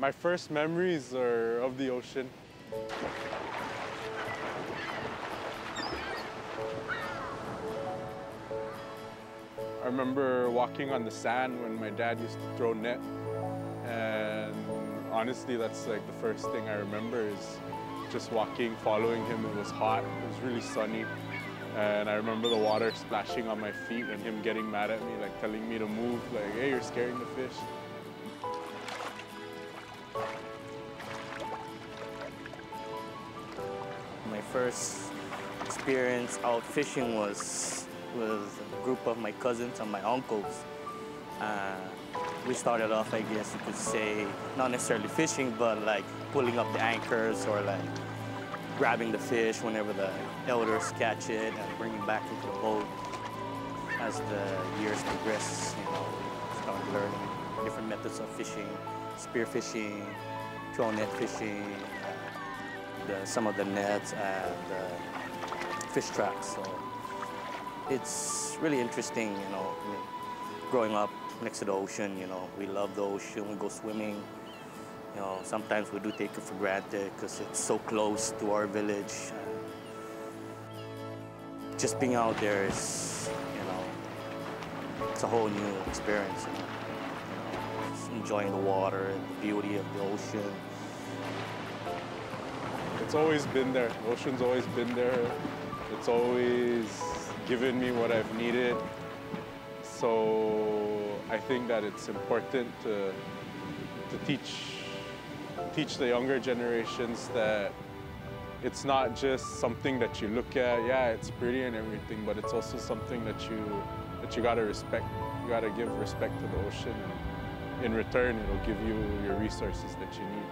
My first memories are of the ocean. I remember walking on the sand when my dad used to throw net, and honestly, that's like the first thing I remember is just walking, following him. It was hot, it was really sunny, and I remember the water splashing on my feet and him getting mad at me, like telling me to move, like, hey, you're scaring the fish. My first experience out fishing was with a group of my cousins and my uncles. We started off, I guess you could say, not necessarily fishing, but like pulling up the anchors or like grabbing the fish whenever the elders catch it and bring it back into the boat. As the years progress, you know, started learning different methods of fishing, spear fishing, trawl net fishing, some of the nets and fish traps. So it's really interesting, you know, I mean, growing up next to the ocean, you know, we love the ocean, we go swimming. You know, sometimes we do take it for granted because it's so close to our village. Just being out there is, you know, it's a whole new experience, you know, just enjoying the water and the beauty of the ocean. It's always been there. The ocean's always been there. It's always given me what I've needed. So I think that it's important to teach the younger generations that it's not just something that you look at. Yeah, it's pretty and everything, but it's also something that you gotta respect. You gotta give respect to the ocean. And in return, it'll give you your resources that you need.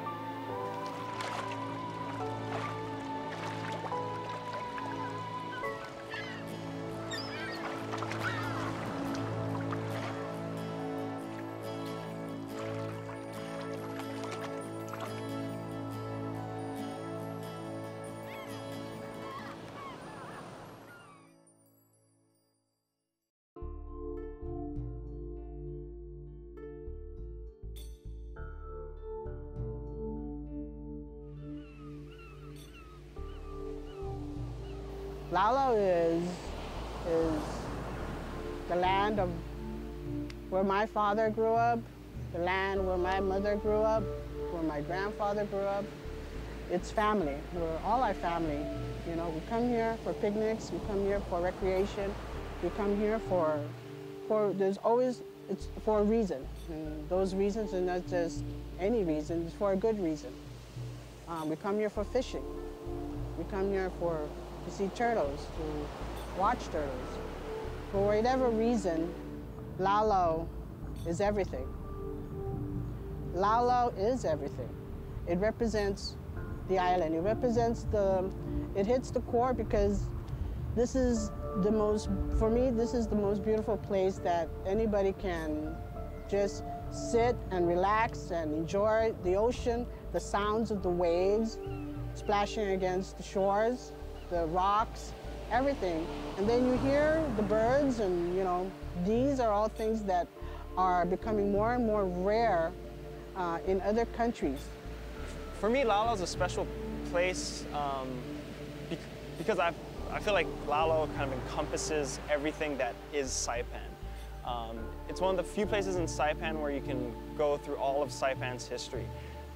Laolao is the land of where my father grew up, the land where my mother grew up, where my grandfather grew up. It's family. We're all our family. You know, we come here for picnics, we come here for recreation, we come here it's for a reason. And those reasons are not just any reason, it's for a good reason. We come here for fishing. We come here to see turtles, to watch turtles. For whatever reason, Laolao is everything. Laolao is everything. It represents the island. It hits the core because this is for me, this is the most beautiful place that anybody can just sit and relax and enjoy the ocean, the sounds of the waves splashing against the shores, the rocks, everything. And then you hear the birds, and you know, these are all things that are becoming more and more rare in other countries. For me, Laolao is a special place because I feel like Laolao kind of encompasses everything that is Saipan. It's one of the few places in Saipan where you can go through all of Saipan's history.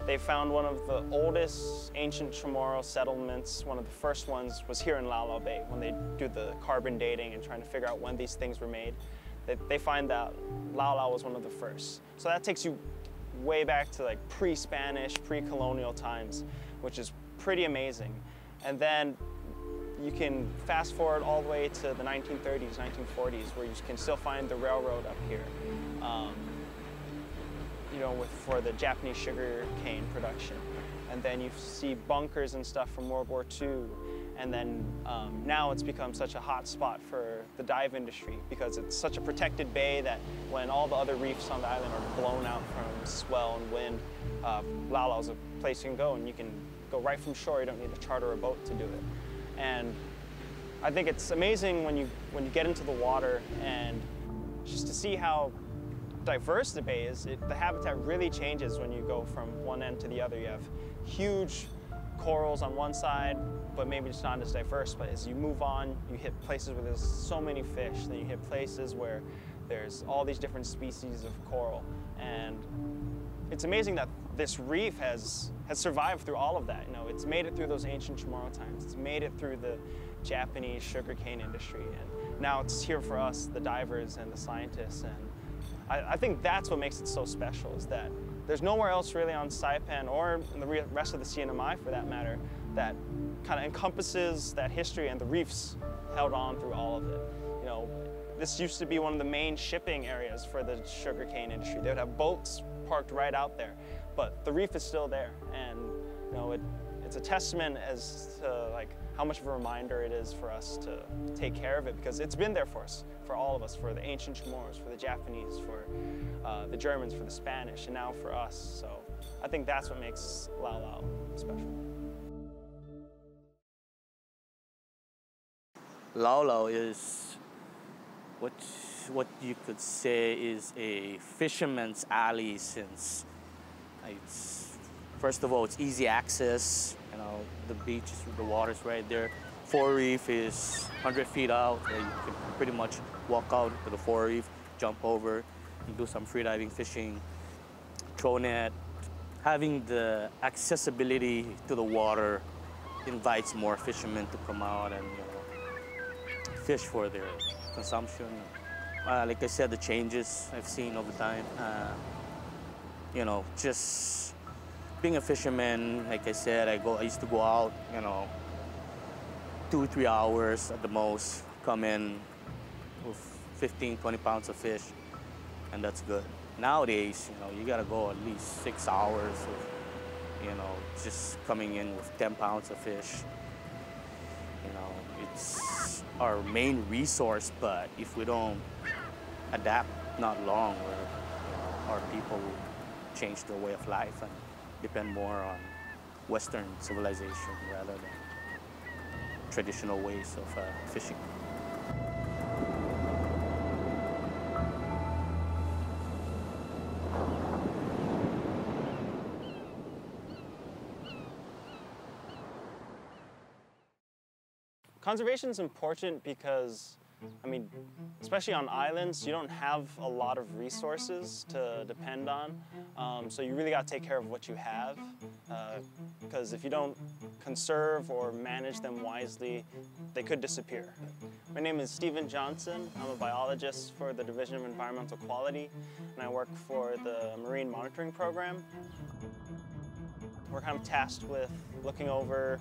They found one of the oldest ancient Chamorro settlements. One of the first ones was here in Laolao Bay when they do the carbon dating and trying to figure out when these things were made. They find that Laolao was one of the first. So that takes you way back to like pre-Spanish, pre-colonial times, which is pretty amazing. And then you can fast forward all the way to the 1930s, 1940s, where you can still find the railroad up here. You know, for the Japanese sugar cane production. And then you see bunkers and stuff from World War II. And then now it's become such a hot spot for the dive industry because it's such a protected bay that when all the other reefs on the island are blown out from swell and wind, Laolao is a place you can go, and you can go right from shore. You don't need to charter a boat to do it. And I think it's amazing when you get into the water and just to see how diverse the bay is, the habitat really changes when you go from one end to the other. You have huge corals on one side, but maybe it's not as diverse. But as you move on, you hit places where there's so many fish. Then you hit places where there's all these different species of coral. And it's amazing that this reef has survived through all of that. You know, it's made it through those ancient Chamorro times. It's made it through the Japanese sugarcane industry. And now it's here for us, the divers and the scientists. And I think that's what makes it so special, is that there's nowhere else really on Saipan, or in the rest of the CNMI for that matter, that kind of encompasses that history, and the reefs held on through all of it. You know, this used to be one of the main shipping areas for the sugarcane industry. They would have boats parked right out there, but the reef is still there. And you know, it's a testament as to like how much of a reminder it is for us to take care of it, because it's been there for us, for all of us, for the ancient Chamorros, for the Japanese, for the Germans, for the Spanish, and now for us. So I think that's what makes Laolao special. Laolao is what you could say is a fisherman's alley, since first of all, it's easy access. You know, the beach, the water's right there. Reef is 100 feet out. You can pretty much walk out to the Reef, jump over, and do some freediving fishing, throw net. Having the accessibility to the water invites more fishermen to come out and fish for their consumption. Like I said, the changes I've seen over time. You know, just being a fisherman, like I said, I used to go out, you know, 2-3 hours at the most, come in with 15, 20 pounds of fish, and that's good. Nowadays, you know, you gotta go at least 6 hours of, you know, just coming in with 10 pounds of fish. You know, it's our main resource, but if we don't adapt, not long, where our people will change their way of life and depend more on Western civilization rather than traditional ways of fishing. Conservation is important because, I mean, especially on islands, you don't have a lot of resources to depend on. So you really got to take care of what you have, because if you don't conserve or manage them wisely, they could disappear. My name is Stephen Johnson. I'm a biologist for the Division of Environmental Quality, and I work for the Marine Monitoring Program. We're kind of tasked with looking over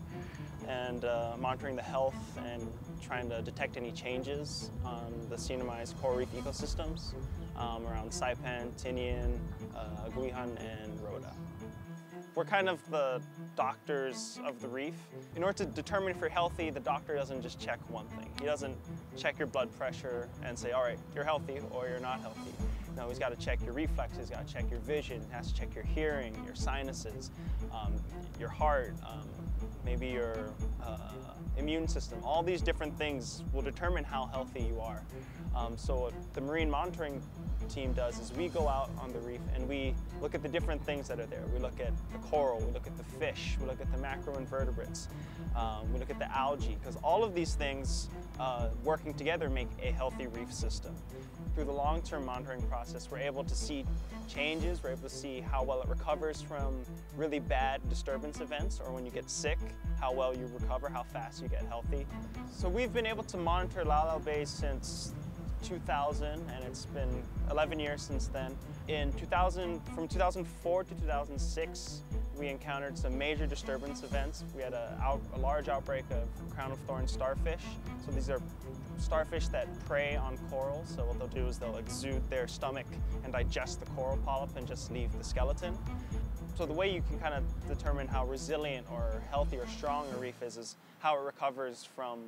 and monitoring the health and trying to detect any changes on the CNMI's coral reef ecosystems around Saipan, Tinian, Guihan, and Rhoda. We're kind of the doctors of the reef. In order to determine if you're healthy, the doctor doesn't just check one thing. He doesn't check your blood pressure and say, all right, you're healthy or you're not healthy. No, he's got to check your reflexes, he's got to check your vision, he has to check your hearing, your sinuses, your heart, maybe your immune system. All these different things will determine how healthy you are. So what the marine monitoring team does is we go out on the reef and we look at the different things that are there. We look at the coral, we look at the fish, we look at the macroinvertebrates, we look at the algae, because all of these things working together make a healthy reef system. Through the long-term monitoring process, we're able to see changes, we're able to see how well it recovers from really bad disturbance events, or when you get sick, how well you recover, how fast you get healthy. So we've been able to monitor Laolao Bay since 2000, and it's been 11 years since then. From 2004 to 2006, we encountered some major disturbance events. We had a large outbreak of crown-of-thorns starfish. So these are starfish that prey on coral. So what they'll do is they'll exude their stomach and digest the coral polyp and just leave the skeleton. So the way you can kind of determine how resilient or healthy or strong a reef is how it recovers from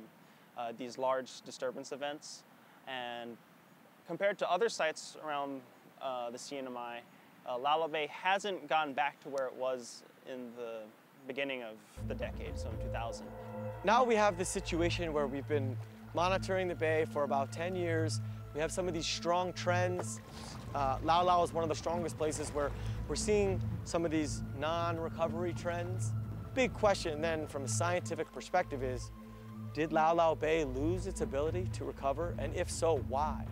these large disturbance events. And compared to other sites around the CNMI, Laolao Bay hasn't gone back to where it was in the beginning of the decade, so in 2000. Now we have this situation where we've been monitoring the bay for about 10 years. We have some of these strong trends. Laolao is one of the strongest places where we're seeing some of these non-recovery trends. Big question then from a scientific perspective is, did Laolao Bay lose its ability to recover? And if so, why?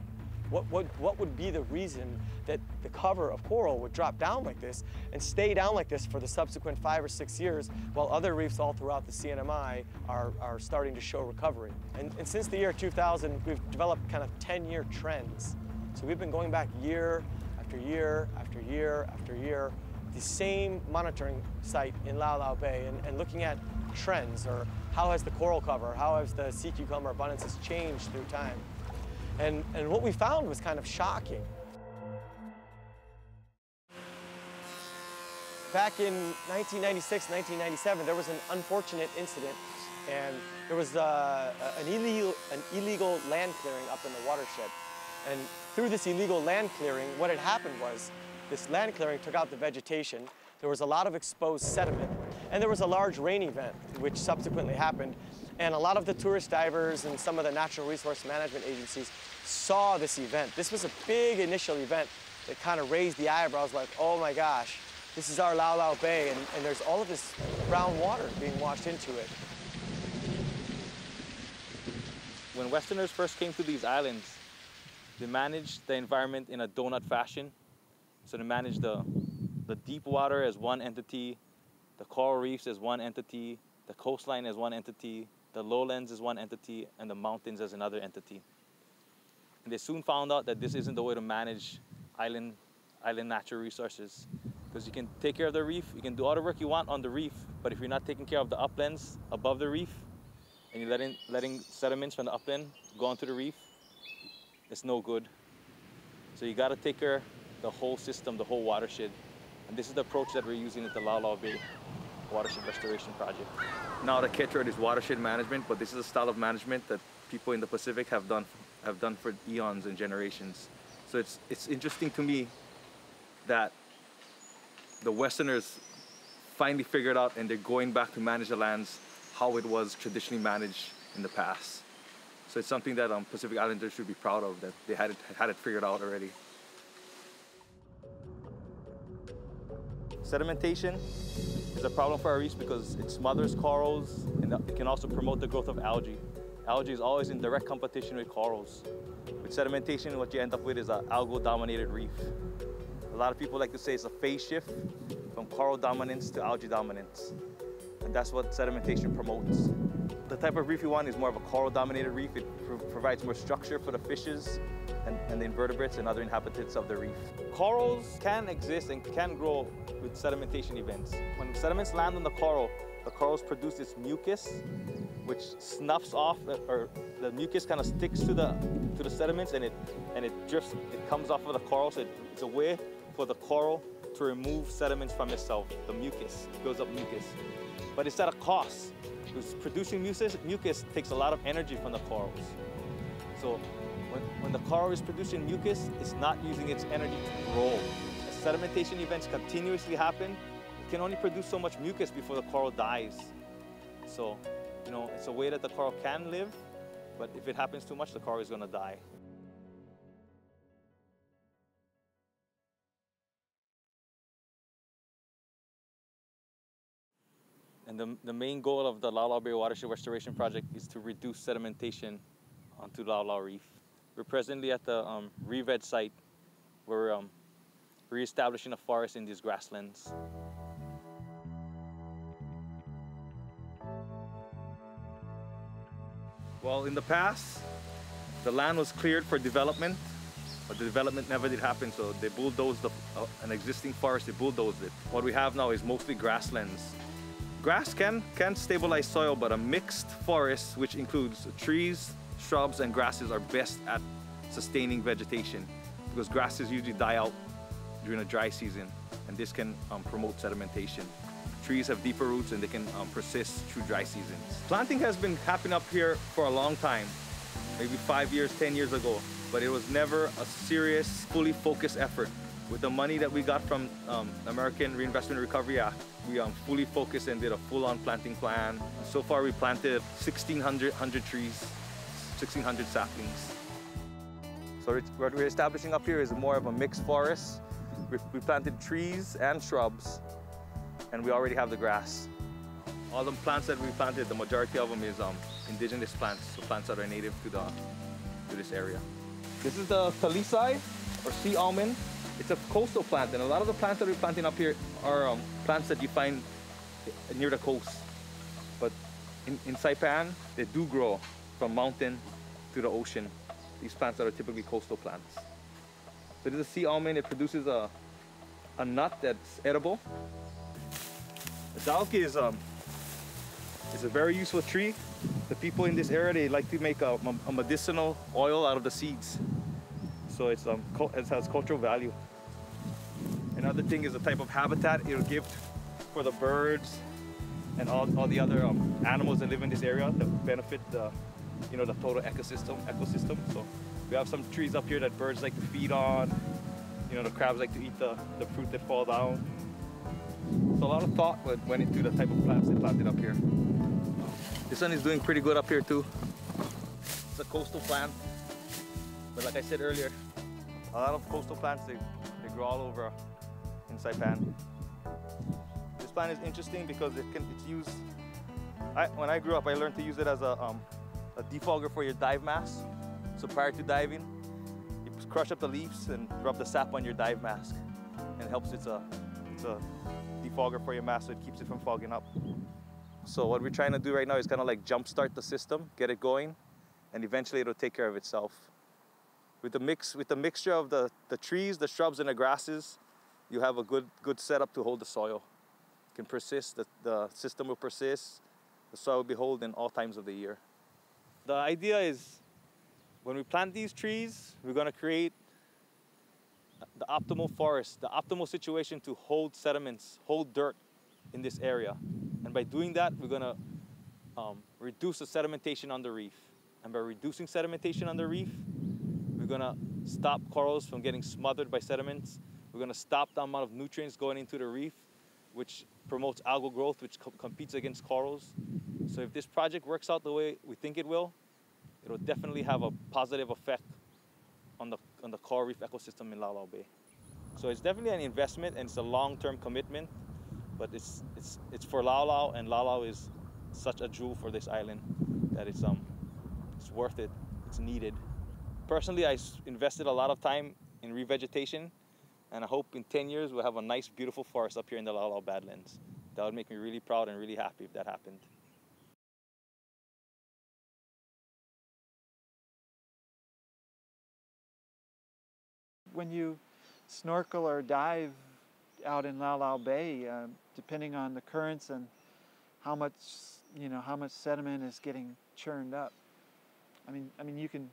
What would be the reason that the cover of coral would drop down like this and stay down like this for the subsequent 5 or 6 years while other reefs all throughout the CNMI are starting to show recovery? And since the year 2000, we've developed kind of 10-year trends. So we've been going back year after year after year after year, the same monitoring site in Laolao Bay and looking at trends, or how has the coral cover, how has the sea cucumber abundances changed through time. And what we found was kind of shocking. Back in 1996, 1997, there was an unfortunate incident, and there was an illegal land clearing up in the watershed. And through this illegal land clearing, what had happened was this land clearing took out the vegetation. There was a lot of exposed sediment, and there was a large rain event, which subsequently happened. And a lot of the tourist divers and some of the natural resource management agencies saw this event. This was a big initial event that kind of raised the eyebrows like, oh my gosh, this is our Laolao Bay, and there's all of this brown water being washed into it. When Westerners first came to these islands, they managed the environment in a donut fashion. So they managed the deep water as one entity, the coral reefs as one entity, the coastline as one entity, the lowlands as one entity, and the mountains as another entity. And they soon found out that this isn't the way to manage island natural resources. Because you can take care of the reef, you can do all the work you want on the reef, but if you're not taking care of the uplands above the reef, and you're letting sediments from the upland go onto the reef, it's no good. So you gotta take care of the whole system, the whole watershed. And this is the approach that we're using at the Laolao Bay Watershed Restoration Project. Now the catchword is watershed management, but this is a style of management that people in the Pacific have done for eons and generations. So it's interesting to me that the Westerners finally figured out, and they're going back to manage the lands how it was traditionally managed in the past. So it's something that Pacific Islanders should be proud of, that they had it figured out already. Sedimentation is a problem for our reefs because it smothers corals, and it can also promote the growth of algae. Algae is always in direct competition with corals. With sedimentation, what you end up with is an algal-dominated reef. A lot of people like to say it's a phase shift from coral dominance to algae dominance. And that's what sedimentation promotes. The type of reef you want is more of a coral-dominated reef. It provides more structure for the fishes and the invertebrates and other inhabitants of the reef. Corals can exist and can grow with sedimentation events. When sediments land on the corals produce this mucus, which snuffs off, or the mucus kind of sticks to the sediments, and it drifts. It comes off of the coral. So it's a way for the coral to remove sediments from itself. The mucus builds up mucus, but it's at a cost. Because producing mucus takes a lot of energy from the corals. So when the coral is producing mucus, it's not using its energy to grow. As sedimentation events continuously happen, it can only produce so much mucus before the coral dies. So, you know, it's a way that the coral can live, but if it happens too much, the coral is going to die. And the main goal of the Laolao Bay Watershed Restoration Project is to reduce sedimentation onto Laolao Reef. We're presently at the Reef site, where we're re-establishing a forest in these grasslands. Well, in the past, the land was cleared for development, but the development never did happen, so they bulldozed an existing forest, they bulldozed it. What we have now is mostly grasslands. Grass can stabilize soil, but a mixed forest, which includes trees, shrubs, and grasses, are best at sustaining vegetation, because grasses usually die out during a dry season, and this can promote sedimentation. Trees have deeper roots and they can persist through dry seasons. Planting has been happening up here for a long time, maybe 5 years, 10 years ago, but it was never a serious, fully focused effort. With the money that we got from the American Reinvestment and Recovery Act, we fully focused and did a full-on planting plan. So far, we planted 1,600 trees, 1,600 saplings. So what we're establishing up here is more of a mixed forest. We planted trees and shrubs, and we already have the grass. All the plants that we planted, the majority of them is indigenous plants, so plants that are native to this area. This is the talisai, or sea almond. It's a coastal plant, and a lot of the plants that we're planting up here are plants that you find near the coast. But in Saipan, they do grow from mountain to the ocean. These plants that are typically coastal plants. So this is a sea almond. It produces a nut that's edible. The dalke is a very useful tree. The people in this area, they like to make a medicinal oil out of the seeds. So it has cultural value. Another thing is the type of habitat it'll give for the birds and all the other animals that live in this area that benefit the total ecosystem. So we have some trees up here that birds like to feed on. The crabs like to eat the fruit that fall down. So a lot of thought went into the type of plants they planted up here. This one is doing pretty good up here too. It's a coastal plant, but like I said earlier, a lot of coastal plants, they grow all over in Saipan. This plant is interesting because it's used, when I grew up, I learned to use it as a defogger for your dive mask. So prior to diving, you crush up the leaves and rub the sap on your dive mask. And it helps, it's a defogger for your mask, so it keeps it from fogging up. So what we're trying to do right now is kind of like jumpstart the system, get it going, and eventually it'll take care of itself. With the mixture of the trees, the shrubs, and the grasses, you have a good setup to hold the soil. It can persist, the system will persist, the soil will be held in all times of the year. The idea is, when we plant these trees, we're going to create the optimal forest, the optimal situation to hold sediments, hold dirt in this area. And by doing that, we're going to reduce the sedimentation on the reef. And by reducing sedimentation on the reef, we're going to stop corals from getting smothered by sediments. We're going to stop the amount of nutrients going into the reef, which promotes algal growth, which competes against corals. So if this project works out the way we think it will definitely have a positive effect on the coral reef ecosystem in Laolao Bay. So it's definitely an investment, and it's a long-term commitment, but it's for Laolao, and Laolao is such a jewel for this island that it's worth it. It's needed. Personally, I invested a lot of time in revegetation, and I hope in 10 years we'll have a nice, beautiful forest up here in the Laolao Badlands. That would make me really proud and really happy if that happened. When you snorkel or dive out in Laolao Bay, depending on the currents and how much sediment is getting churned up, I mean you can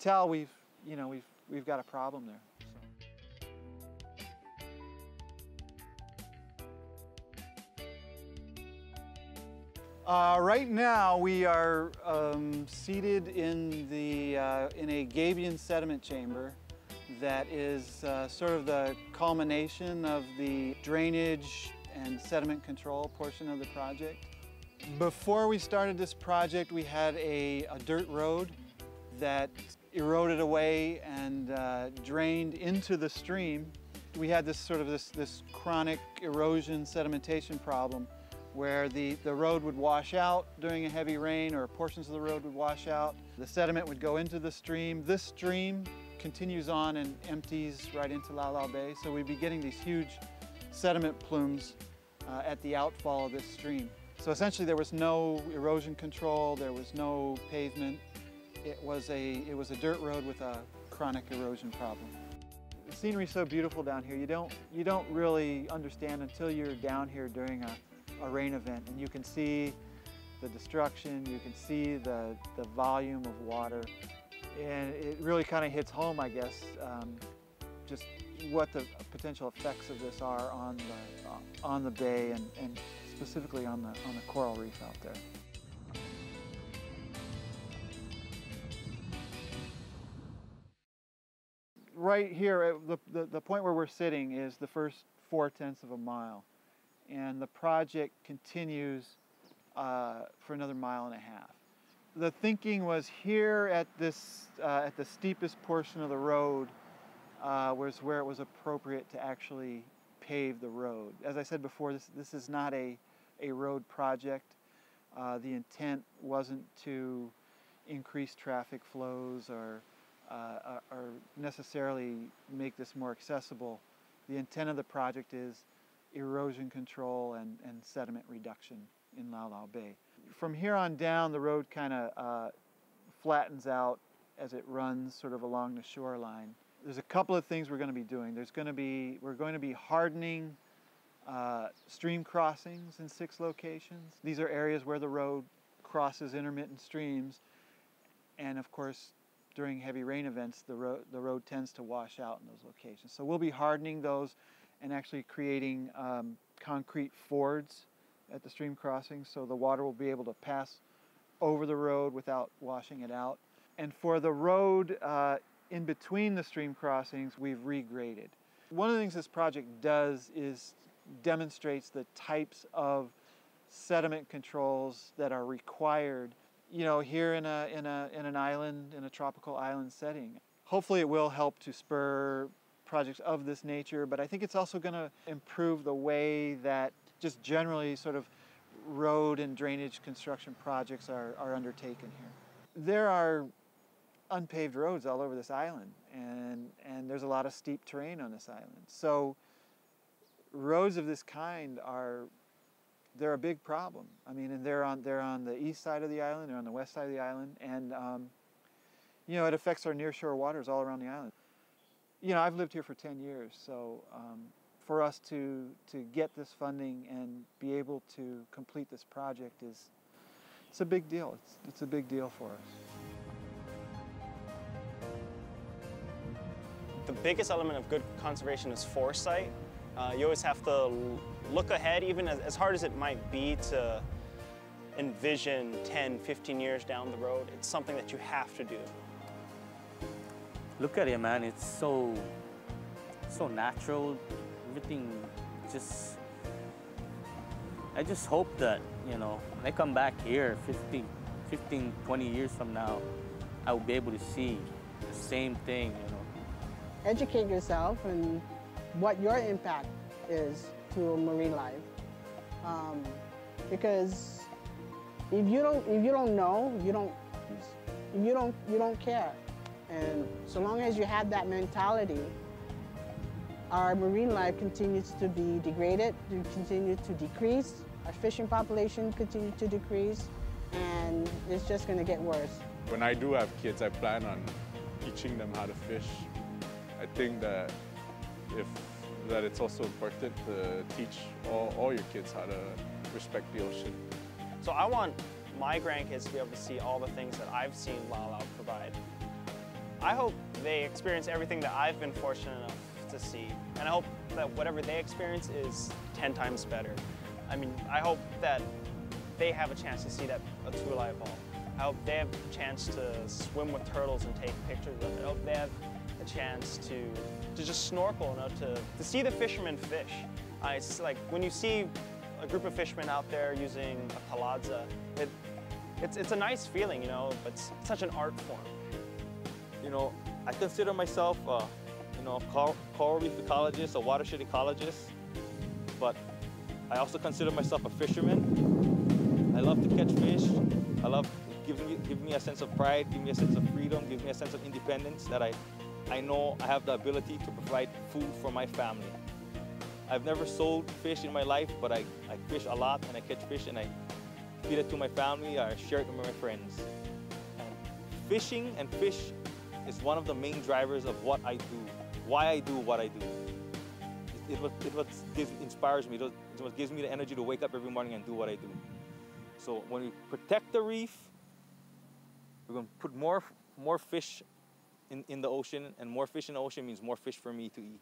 tell we've got a problem there. Right now we are seated in a gabion sediment chamber that is sort of the culmination of the drainage and sediment control portion of the project. Before we started this project, we had a dirt road that eroded away and drained into the stream. We had this chronic erosion sedimentation problem where the road would wash out during a heavy rain, or portions of the road would wash out. The sediment would go into the stream. This stream continues on and empties right into Laolao Bay, so we'd be getting these huge sediment plumes at the outfall of this stream. So essentially there was no erosion control, there was no pavement. It was a dirt road with a chronic erosion problem. The scenery's so beautiful down here, you don't really understand until you're down here during a rain event, and you can see the destruction, you can see the volume of water, and it really kind of hits home, I guess, just what the potential effects of this are on the bay and specifically on the coral reef out there. Right here, the point where we're sitting is the first 4/10 of a mile, and the project continues for another 1.5 miles. The thinking was here at this, at the steepest portion of the road was where it was appropriate to actually pave the road. As I said before, this is not a road project. The intent wasn't to increase traffic flows or necessarily make this more accessible. The intent of the project is erosion control and sediment reduction in Laolao Bay. From here on down, the road kind of flattens out as it runs sort of along the shoreline. There's a couple of things we're going to be doing. We're going to be hardening stream crossings in 6 locations. These are areas where the road crosses intermittent streams, and of course, during heavy rain events, the road tends to wash out in those locations. So we'll be hardening those and actually creating concrete fords at the stream crossings, so the water will be able to pass over the road without washing it out. And for the road in between the stream crossings, we've regraded. One of the things this project does is demonstrates the types of sediment controls that are required, you know, here in an island, in a tropical island setting. Hopefully it will help to spur projects of this nature, but I think it's also going to improve the way that just generally sort of road and drainage construction projects are undertaken here. There are unpaved roads all over this island, and there's a lot of steep terrain on this island. So roads of this kind they're a big problem. I mean, and they're on the east side of the island, they're on the west side of the island, and you know, it affects our nearshore waters all around the island. You know, I've lived here for 10 years, so for us to get this funding and be able to complete this project it's a big deal. It's a big deal for us. The biggest element of good conservation is foresight. You always have to look ahead, even as hard as it might be to envision 10, 15 years down the road. It's something that you have to do. Look at it, man. It's so natural. Everything I just hope that, you know, when I come back here 15, 20 years from now, I will be able to see the same thing, you know. Educate yourself and what your impact is to marine life, because if you don't know, you don't care. And so long as you have that mentality, our marine life continues to be degraded, to continue to decrease. Our fishing population continues to decrease, and it's just going to get worse. When I do have kids, I plan on teaching them how to fish. I think that it's also important to teach all your kids how to respect the ocean. So I want my grandkids to be able to see all the things that I've seen Laolao provide. I hope they experience everything that I've been fortunate enough to see, and I hope that whatever they experience is 10 times better. I mean, I hope that they have a chance to see that a tulay ball. I hope they have a chance to swim with turtles and take pictures of it. I hope they have a chance to just snorkel, you know, to see the fishermen fish. It's like when you see a group of fishermen out there using a kaladza, it's a nice feeling, you know, but it's such an art form. You know, I consider myself, you know, coral reef ecologist, a watershed ecologist, but I also consider myself a fisherman. I love to catch fish. I love give me a sense of pride, give me a sense of freedom, give me a sense of independence that I know I have the ability to provide food for my family. I've never sold fish in my life, but I fish a lot, and I catch fish and I feed it to my family, or I share it with my friends. And fishing and fish is one of the main drivers of what I do, why I do what I do. It what inspires me, it's what gives me the energy to wake up every morning and do what I do. So when we protect the reef, we're going to put more fish in the ocean, and more fish in the ocean means more fish for me to eat.